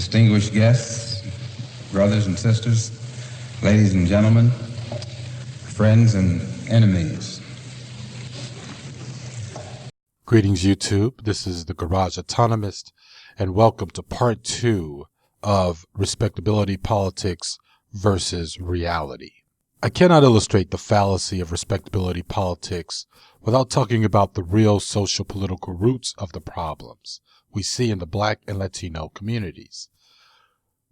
distinguished guests, brothers and sisters, ladies and gentlemen, friends and enemies. Greetings, YouTube. This is the Garage Autonomist, and welcome to part 2 of Respectability, Politics versus Reality. I cannot illustrate the fallacy of respectability politics without talking about the real social political roots of the problems we see in the Black and Latino communities.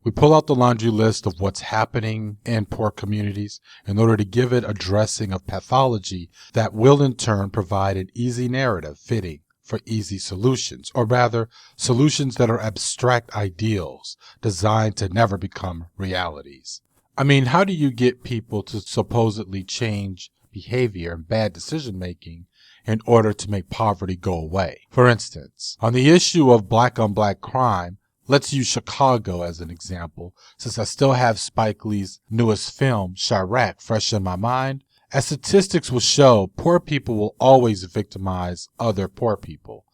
We pull out the laundry list of what's happening in poor communities in order to give it a dressing of pathology that will in turn provide an easy narrative fitting for easy solutions, or rather, solutions that are abstract ideals designed to never become realities. I mean, how do you get people to supposedly change behavior and bad decision making in order to make poverty go away? For instance, on the issue of black on black crime, let's use Chicago as an example, since I still have Spike Lee's newest film, Chirac, fresh in my mind. As statistics will show, poor people will always victimize other poor people.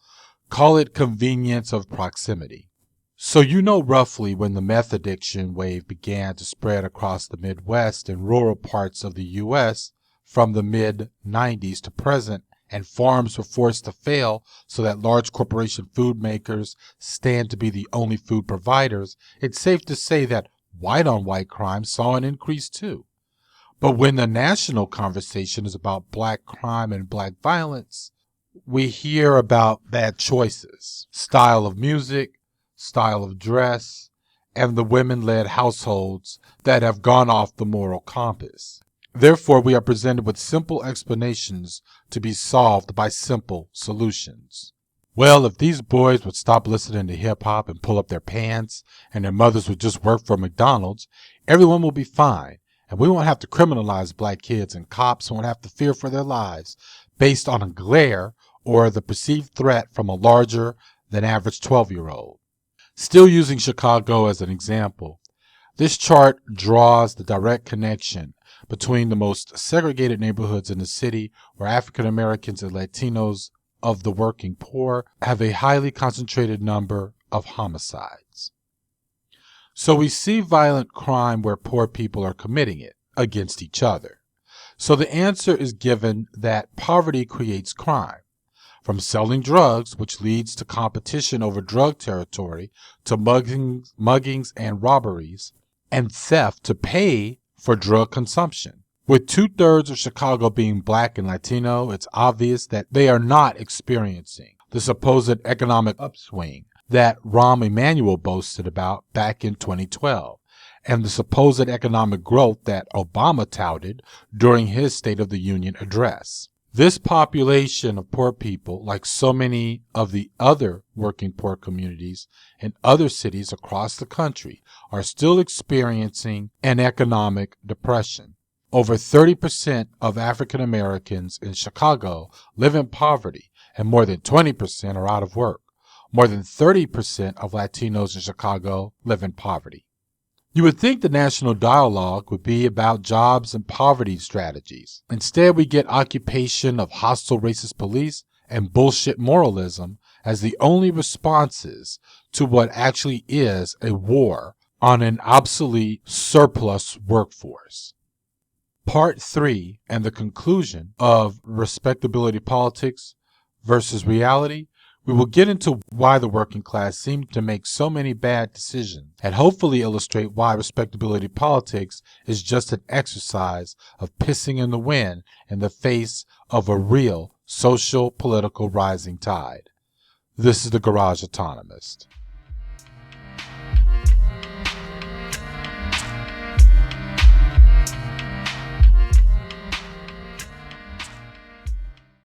Call it convenience of proximity. So you know roughly when the meth addiction wave began to spread across the Midwest and rural parts of the U.S. from the mid-90s to present, and farms were forced to fail so that large corporation food makers stand to be the only food providers, it's safe to say that white-on-white crime saw an increase too. But when the national conversation is about black crime and black violence, we hear about bad choices, style of music, style of dress, and the women-led households that have gone off the moral compass. Therefore, we are presented with simple explanations to be solved by simple solutions. Well, if these boys would stop listening to hip-hop and pull up their pants, and their mothers would just work for McDonald's, everyone will be fine, and we won't have to criminalize black kids, and cops won't have to fear for their lives based on a glare or the perceived threat from a larger than average 12-year-old. Still using Chicago as an example, this chart draws the direct connection between the most segregated neighborhoods in the city, where African Americans and Latinos of the working poor have a highly concentrated number of homicides. So we see violent crime where poor people are committing it against each other. So the answer is given that poverty creates crime. From selling drugs, which leads to competition over drug territory, to muggings and robberies, and theft to pay for drug consumption. With 2/3 of Chicago being black and Latino, it's obvious that they are not experiencing the supposed economic upswing that Rahm Emanuel boasted about back in 2012, and the supposed economic growth that Obama touted during his State of the Union address. This population of poor people, like so many of the other working poor communities in other cities across the country, are still experiencing an economic depression. Over 30% of African Americans in Chicago live in poverty, and more than 20% are out of work. More than 30% of Latinos in Chicago live in poverty. You would think the national dialogue would be about jobs and poverty strategies. Instead, we get occupation of hostile racist police and bullshit moralism as the only responses to what actually is a war on an obsolete surplus workforce. Part 3 and the conclusion of Respectability, Politics versus Reality, we will get into why the working class seems to make so many bad decisions, and hopefully illustrate why respectability politics is just an exercise of pissing in the wind in the face of a real social political rising tide. This is the Garage Autonomist.